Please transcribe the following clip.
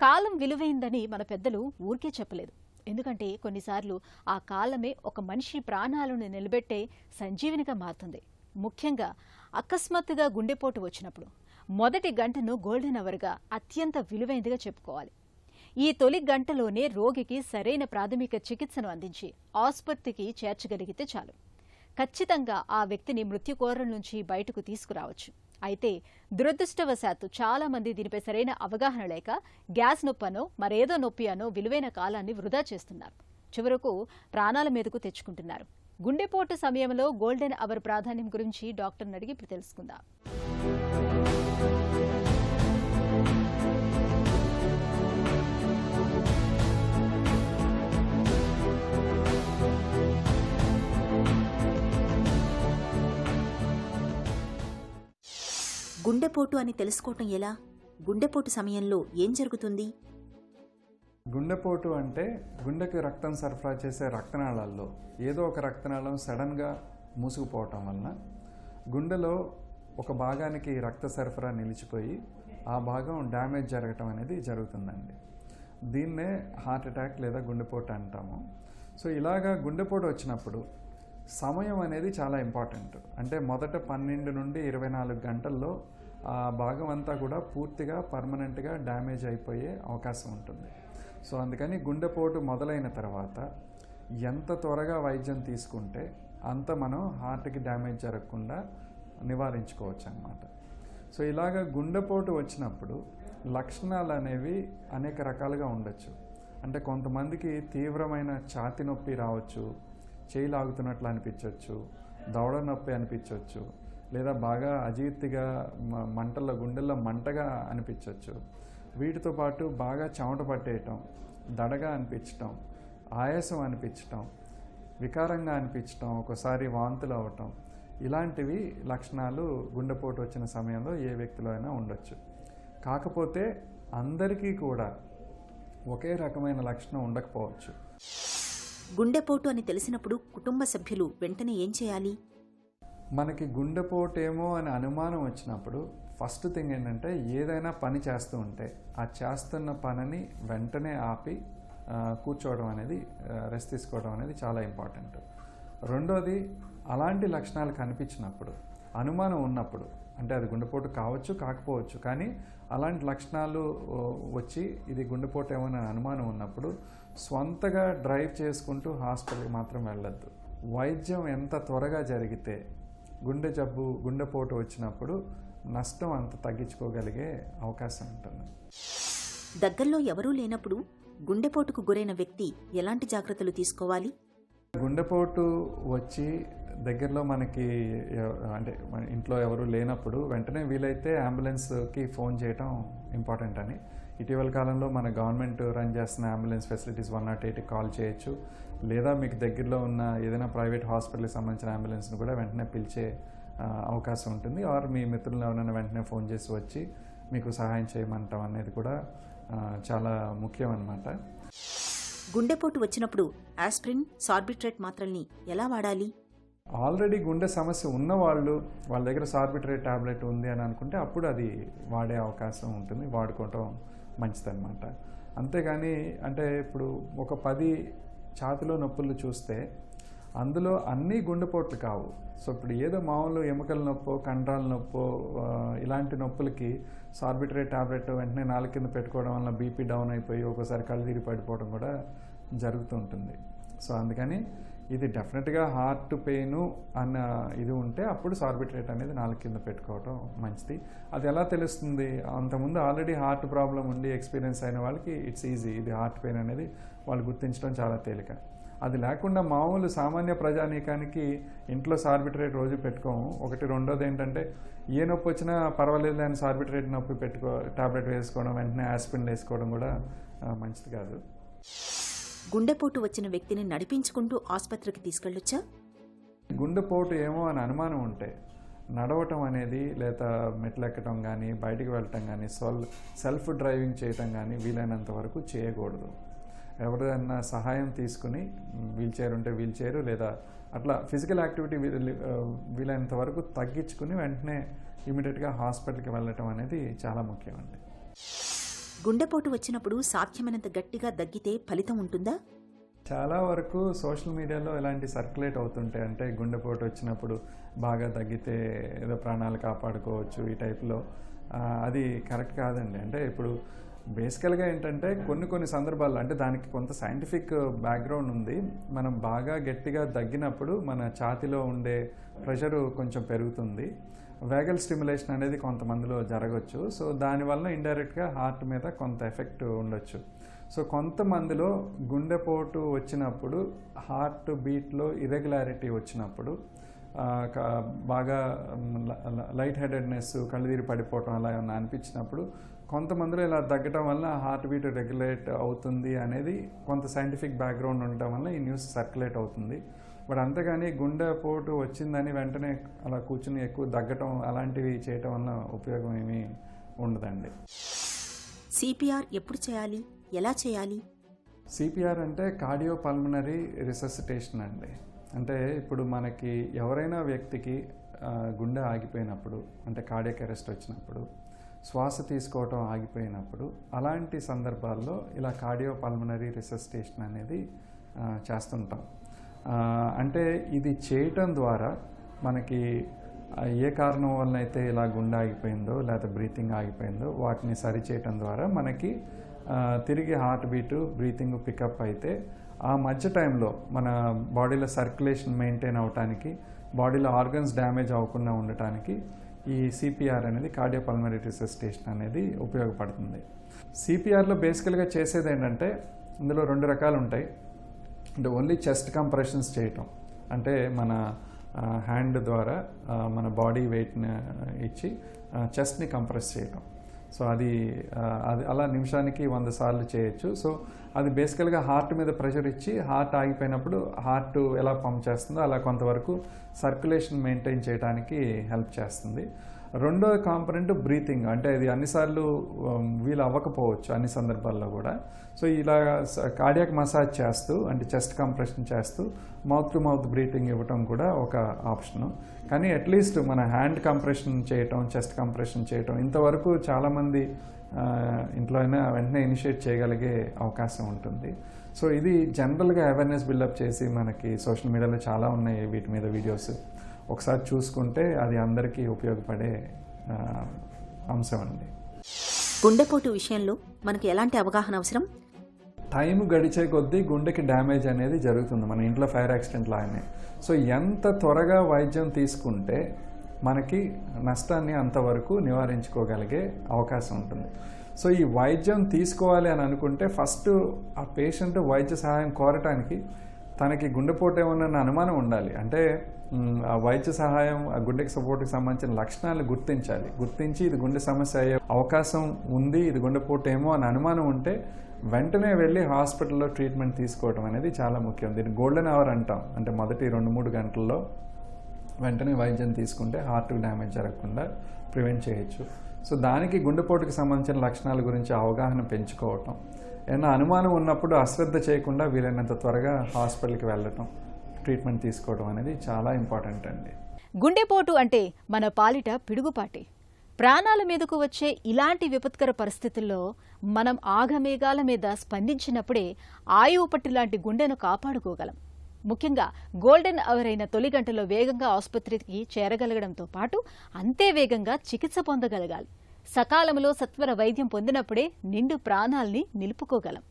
కాలం విలువైందని మన పెద్దలు ఊరికే చెప్పలేదు. ఎందుకంటే కొన్నిసార్లు ఆ కాలమే ఒక మనిషి ప్రాణాలను నిలబెట్టే సంజీవనిగా మారుతుంది. ముఖ్యంగా అకస్మాత్తుగా గుండెపోటు వచ్చినప్పుడు మొదటి గంటను గోల్డెన్ అవర్గా అత్యంత విలువైందిగా చెప్పుకోవాలి. ఈ తొలి గంటలోనే రోగికి సరైన ప్రాథమిక చికిత్సను అందించి ఆసుపత్రికి చేర్చగలిగితే చాలు. ఖచ్చితంగా ఆ వ్యక్తిని మృత్యుకోరం నుంచి బయటకు తీసుకురావచ్చు. అయితే దురదృష్టవశాత్తు చాలా మంది దీనిపై సరైన అవగాహన లేక గ్యాస్ నొప్పనో మరేదో నొప్పి అనో విలువైన కాలాన్ని వృధా చేస్తున్నారు. చివరకు ప్రాణాల మీదకు తెచ్చుకుంటున్నారు. గుండెపోటు సమయంలో గోల్డెన్ అవర్ ప్రాధాన్యం గురించి డాక్టర్ని అడిగి ఇప్పుడు తెలుసుకుందాం. గుండెపోటు అని తెలుసుకోవటం ఎలా? గుండెపోటు సమయంలో ఏం జరుగుతుంది? గుండెపోటు అంటే గుండెకి రక్తం సరఫరా చేసే రక్తనాళాల్లో ఏదో ఒక రక్తనాళం సడన్గా మూసుకుపోవటం వలన గుండెలో ఒక భాగానికి రక్త సరఫరా నిలిచిపోయి ఆ భాగం డ్యామేజ్ జరగటం అనేది జరుగుతుందండి. దీన్నే హార్ట్ అటాక్ లేదా గుండెపోటు అంటాము. సో ఇలాగా గుండెపోటు వచ్చినప్పుడు సమయం అనేది చాలా ఇంపార్టెంట్. అంటే మొదట 12 నుండి 24 గంటల్లో ఆ భాగం అంతా కూడా పూర్తిగా పర్మనెంట్గా డ్యామేజ్ అయిపోయే అవకాశం ఉంటుంది. సో అందుకని గుండెపోటు మొదలైన తర్వాత ఎంత త్వరగా వైద్యం తీసుకుంటే అంత మనం హార్ట్కి డ్యామేజ్ జరగకుండా నివారించుకోవచ్చు అన్నమాట. సో ఇలాగ గుండెపోటు వచ్చినప్పుడు లక్షణాలు అనేవి అనేక రకాలుగా ఉండొచ్చు. అంటే కొంతమందికి తీవ్రమైన ఛాతీ నొప్పి రావచ్చు, చేయి లాగుతున్నట్లు అనిపించవచ్చు, దవడ నొప్పి అనిపించవచ్చు, లేదా బాగా అజీర్తిగా మంటల్లో గుండెల్లో మంటగా అనిపించవచ్చు. వీటితో పాటు బాగా చెమట పట్టేయటం, దడగా అనిపించటం, ఆయాసం అనిపించటం, వికారంగా అనిపించటం, ఒకసారి వాంతులు అవ్వటం, ఇలాంటివి లక్షణాలు గుండెపోటు వచ్చిన సమయంలో ఏ వ్యక్తిలో అయినా ఉండొచ్చు. కాకపోతే అందరికీ కూడా ఒకే రకమైన లక్షణం ఉండకపోవచ్చు. గుండెపోటు అని తెలిసినప్పుడు కుటుంబ సభ్యులు వెంటనే ఏం చేయాలి? మనకి గుండెపోటు ఏమో అని అనుమానం వచ్చినప్పుడు ఫస్ట్ థింగ్ ఏంటంటే ఏదైనా పని చేస్తూ ఉంటే ఆ చేస్తున్న పనిని వెంటనే ఆపి కూర్చోవడం అనేది, రెస్ట్ తీసుకోవడం అనేది చాలా ఇంపార్టెంట్. రెండోది, అలాంటి లక్షణాలు కనిపించినప్పుడు, అనుమానం ఉన్నప్పుడు, అంటే అది గుండెపోటు కావచ్చు కాకపోవచ్చు, కానీ అలాంటి లక్షణాలు వచ్చి ఇది గుండెపోటు ఏమో అని అనుమానం ఉన్నప్పుడు స్వంతగా డ్రైవ్ చేసుకుంటూ హాస్పిటల్కి మాత్రం వెళ్ళొద్దు. వైద్యం ఎంత త్వరగా జరిగితే గుండెపోటు వచ్చినప్పుడు నష్టం అంత తగ్గించుకోగలిగే అవకాశం ఉంటుంది. దగ్గరలో ఎవరూ లేనప్పుడు గుండెపోటుకు గురైన వ్యక్తి ఎలాంటి జాగ్రత్తలు తీసుకోవాలి? గుండెపోటు వచ్చి దగ్గరలో మనకి అంటే మన ఇంట్లో ఎవరు లేనప్పుడు వెంటనే వీలైతే అంబులెన్స్కి ఫోన్ చేయటం ఇంపార్టెంట్ అని. ఇటీవల కాలంలో మన గవర్నమెంట్ రన్ చేస్తున్న అంబులెన్స్ ఫెసిలిటీస్ 108కి కాల్ చేయొచ్చు, లేదా మీకు దగ్గరలో ఉన్న ఏదైనా ప్రైవేట్ హాస్పిటల్కి సంబంధించిన అంబులెన్స్ని కూడా వెంటనే పిలిచే అవకాశం ఉంటుంది. ఆర్ మీ మిత్రులను ఎవరైనా వెంటనే ఫోన్ చేసి వచ్చి మీకు సహాయం చేయమంటాం అనేది కూడా చాలా ముఖ్యం అన్నమాట. గుండెపోటు వచ్చినప్పుడు ఆస్పిరిన్, సార్బిట్రేట్ మాత్రల్ని ఎలా వాడాలి? ఆల్రెడీ గుండె సమస్య ఉన్నవాళ్ళు వాళ్ళ దగ్గర సార్బిట్రేట్ టాబ్లెట్ ఉంది అని అనుకుంటే అప్పుడు అది వాడే అవకాశం ఉంటుంది, వాడుకోవటం మంచిదన్నమాట. అంతేగాని అంటే ఇప్పుడు ఒక 10 ఛాతిలో నొప్పులు చూస్తే అందులో అన్నీ గుండెపోట్లు కావు. సో ఇప్పుడు ఏదో మామూలు ఎముకల నొప్పో, కండరాల నొప్పో, ఇలాంటి నొప్పులకి సార్బిట్రేట్ టాబ్లెట్ వెంటనే నాలుగు కింద పెట్టుకోవడం వల్ల బీపీ డౌన్ అయిపోయి ఒకసారి కళ్ళు తిరిగి పడిపోవడం కూడా జరుగుతూ ఉంటుంది. సో అందుకని ఇది డెఫినెట్గా హార్ట్ పెయిన్ అన్న ఇది ఉంటే అప్పుడు సార్బిట్రేట్ అనేది నాలుగు కింద పెట్టుకోవడం మంచిది. అది ఎలా తెలుస్తుంది? అంతకుముందు ఆల్రెడీ హార్ట్ ప్రాబ్లం ఉండి ఎక్స్పీరియన్స్ అయిన వాళ్ళకి ఇట్స్ ఈజీ, ఇది హార్ట్ పెయిన్ అనేది వాళ్ళు గుర్తించడం చాలా తేలిక. అది లేకుండా మామూలు సామాన్య ప్రజానీకానికి ఇంట్లో సార్బిట్రేట్ రోజు పెట్టుకోము. ఒకటి. రెండోది ఏంటంటే ఏ నొప్పి వచ్చినా పర్వాలేదు అని సార్బిట్రేట్ నొప్పి టాబ్లెట్ వేసుకోవడం, వెంటనే ఆస్పిరిన్ వేసుకోవడం కూడా మంచిది కాదు. గుండెపోటు వచ్చిన వ్యక్తిని నడిపించుకుంటూ ఆసుపత్రికి తీసుకెళ్ళొచ్చా? గుండెపోటు ఏమో అని అనుమానం ఉంటే నడవటం అనేది, లేదా మెట్లెక్కడం కానీ, బయటికి వెళ్ళటం కానీ, సెల్ఫ్ డ్రైవింగ్ చేయటం కానీ వీలైనంత వరకు చేయకూడదు. ఎవరైనా సహాయం తీసుకుని వీల్ చైర్ ఉంటే వీల్ చైర్, లేదా అట్లా ఫిజికల్ యాక్టివిటీ వీలైనంత వరకు తగ్గించుకుని వెంటనే ఇమీడియట్గా హాస్పిటల్కి వెళ్ళటం అనేది చాలా ముఖ్యం అండి. గుండెపోటు వచ్చినప్పుడు సాధ్యమైనంత గట్టిగా దగ్గితే ఫలితం ఉంటుందా? చాలా వరకు సోషల్ మీడియాలో ఇలాంటి సర్క్యులేట్ అవుతుంటాయి. అంటే గుండెపోటు వచ్చినప్పుడు బాగా తగ్గితే ఏదో ప్రాణాలు కాపాడుకోవచ్చు ఈ టైప్లో. అది కరెక్ట్ కాదండి. అంటే ఇప్పుడు బేసికల్గా ఏంటంటే కొన్ని సందర్భాల్లో అంటే దానికి కొంత సైంటిఫిక్ బ్యాక్గ్రౌండ్ ఉంది. మనం బాగా గట్టిగా దగ్గినప్పుడు మన ఛాతీలో ఉండే ప్రెషరు కొంచెం పెరుగుతుంది. వేగల్ స్టిమ్యులేషన్ అనేది కొంతమందిలో జరగవచ్చు. సో దానివల్ల ఇండైరెక్ట్గా హార్ట్ మీద కొంత ఎఫెక్ట్ ఉండొచ్చు. సో కొంతమందిలో గుండెపోటు వచ్చినప్పుడు హార్ట్ బీట్లో ఇర్రెగ్యులారిటీ వచ్చినప్పుడు బాగా లైట్ హెడెడ్నెస్, కళ్ళు తిరిగి పడిపోవటం అలా ఏమన్నా అనిపించినప్పుడు కొంతమందిలో ఇలా తగ్గటం వల్ల హార్ట్ బీట్ రెగ్యులేట్ అవుతుంది అనేది కొంత సైంటిఫిక్ బ్యాక్గ్రౌండ్ ఉండటం వల్ల ఈ న్యూస్ సర్క్యులేట్ అవుతుంది. బట్ అంతేగాని గుండెపోటు వచ్చిందని వెంటనే అలా కూర్చుని ఎక్కువ దగ్గటం అలాంటివి చేయటం వల్ల ఉపయోగం ఏమీ ఉండదండి. సిపిఆర్ ఎప్పుడు చేయాలి, ఎలా చేయాలి? సిపిఆర్ అంటే కార్డియోపల్మనరీ రిససిటేషన్ అండి. అంటే ఇప్పుడు మనకి ఎవరైనా వ్యక్తికి గుండె ఆగిపోయినప్పుడు, అంటే కార్డియాక్ అరెస్ట్ వచ్చినప్పుడు, శ్వాస తీసుకోవటం ఆగిపోయినప్పుడు అలాంటి సందర్భాల్లో ఇలా కార్డియోపల్మనరీ రిససిటేషన్ అనేది చేస్తుంటాం. అంటే ఇది చేయటం ద్వారా మనకి ఏ కారణం వల్ల అయితే ఇలా గుండె ఆగిపోయిందో లేదా బ్రీతింగ్ ఆగిపోయిందో వాటిని సరి చేయటం ద్వారా మనకి తిరిగి హార్ట్ బీటు, బ్రీతింగ్ పికప్ అయితే ఆ మధ్య టైంలో మన బాడీలో సర్క్యులేషన్ మెయింటైన్ అవటానికి, బాడీలో ఆర్గన్స్ డ్యామేజ్ అవ్వకుండా ఉండటానికి ఈ సిపిఆర్ అనేది కార్డియోపల్మనరీ రిససిటేషన్ అనేది ఉపయోగపడుతుంది. సిపిఆర్లో బేసికల్గా చేసేది ఏంటంటే ఇందులో 2 రకాలు ఉంటాయి. అంటే ఓన్లీ చెస్ట్ కంప్రెషన్స్ చేయటం, అంటే మన హ్యాండ్ ద్వారా మన బాడీ వెయిట్ని ఇచ్చి చెస్ట్ని కంప్రెస్ చేయటం. సో అది అలా నిమిషానికి 100 సార్లు చేయొచ్చు. సో అది బేసికల్గా హార్ట్ మీద ప్రెషర్ ఇచ్చి హార్ట్ ఆగిపోయినప్పుడు హార్ట్ ఎలా పంప్ చేస్తుందో అలా కొంతవరకు సర్క్యులేషన్ మెయింటైన్ చేయడానికి హెల్ప్ చేస్తుంది. రెండో కాంపొనెంట్ బ్రీతింగ్. అంటే ఇది అన్నిసార్లు వీలు అవ్వకపోవచ్చు అన్ని సందర్భాల్లో కూడా. సో ఇలా కార్డియాక్ మసాజ్ చేస్తూ, అంటే చెస్ట్ కంప్రెషన్ చేస్తూ మౌత్ టు మౌత్ బ్రీతింగ్ ఇవ్వటం కూడా ఒక ఆప్షను. కానీ అట్లీస్ట్ మన హ్యాండ్ కంప్రెషన్ చేయటం, చెస్ట్ కంప్రెషన్ చేయటం ఇంతవరకు చాలామంది ఇంట్లో అయినా వెంటనే ఇనిషియేట్ చేయగలిగే అవకాశం ఉంటుంది. సో ఇది జనరల్గా అవేర్నెస్ బిల్డప్ చేసి మనకి సోషల్ మీడియాలో చాలా ఉన్నాయి వీటి మీద వీడియోస్. ఒకసారి చూసుకుంటే అది అందరికీ ఉపయోగపడే అంశం అండి. గుండెపోటు విషయంలో మనకి ఎలాంటి అవగాహన అవసరం? టైం గడిచే కొద్దీ గుండెకి డ్యామేజ్ అనేది జరుగుతుంది మన ఇంట్లో ఫైర్ యాక్సిడెంట్ లాగానే. సో ఎంత త్వరగా వైద్యం తీసుకుంటే మనకి నష్టాన్ని అంతవరకు నివారించుకోగలిగే అవకాశం ఉంటుంది. సో ఈ వైద్యం తీసుకోవాలి అని అనుకుంటే ఫస్ట్ ఆ పేషెంట్ వైద్య సహాయం కోరటానికి తనకి గుండెపోటు ఏమన్నా అనుమానం ఉండాలి. అంటే ఆ వైద్య సహాయం, ఆ గుండెకి సపోర్ట్కి సంబంధించిన లక్షణాలను గుర్తించి ఇది గుండె సమస్య అయ్యే అవకాశం ఉంది, ఇది గుండెపోటు ఏమో అని అనుమానం ఉంటే వెంటనే వెళ్ళి హాస్పిటల్లో ట్రీట్మెంట్ తీసుకోవడం అనేది చాలా ముఖ్యం. దీన్ని గోల్డెన్ అవర్ అంటాం. అంటే మొదటి 2-3 గంటల్లో వెంటనే వైద్యం తీసుకుంటే హార్ట్ డ్యామేజ్ జరగకుండా ప్రివెంట్ చేయొచ్చు. సో దానికి గుండెపోటుకి సంబంధించిన లక్షణాల గురించి అవగాహన పెంచుకోవటం, ఏమైనా అనుమానం ఉన్నప్పుడు అశ్రద్ధ చేయకుండా వీలైనంత త్వరగా హాస్పిటల్కి వెళ్ళటం, ట్రీట్మెంట్ తీసుకోవడం అనేది చాలా ఇంపార్టెంట్ అండి. గుండెపోటు అంటే మన పాలిట పిడుగుపాటి. ప్రాణాల మీదకు వచ్చే ఇలాంటి విపత్కర పరిస్థితుల్లో మనం ఆగమేఘాల మీద స్పందించినప్పుడే ఆయువు పట్టు లాంటి గుండెను కాపాడుకోగలం. ముఖ్యంగా గోల్డెన్ అవర్ అయిన తొలి గంటలో వేగంగా ఆసుపత్రికి చేరగలగడంతో పాటు అంతే వేగంగా చికిత్స పొందగలగాలి. సకాలంలో సత్వర వైద్యం పొందినప్పుడే నిండు ప్రాణాల్ని నిలుపుకోగలం.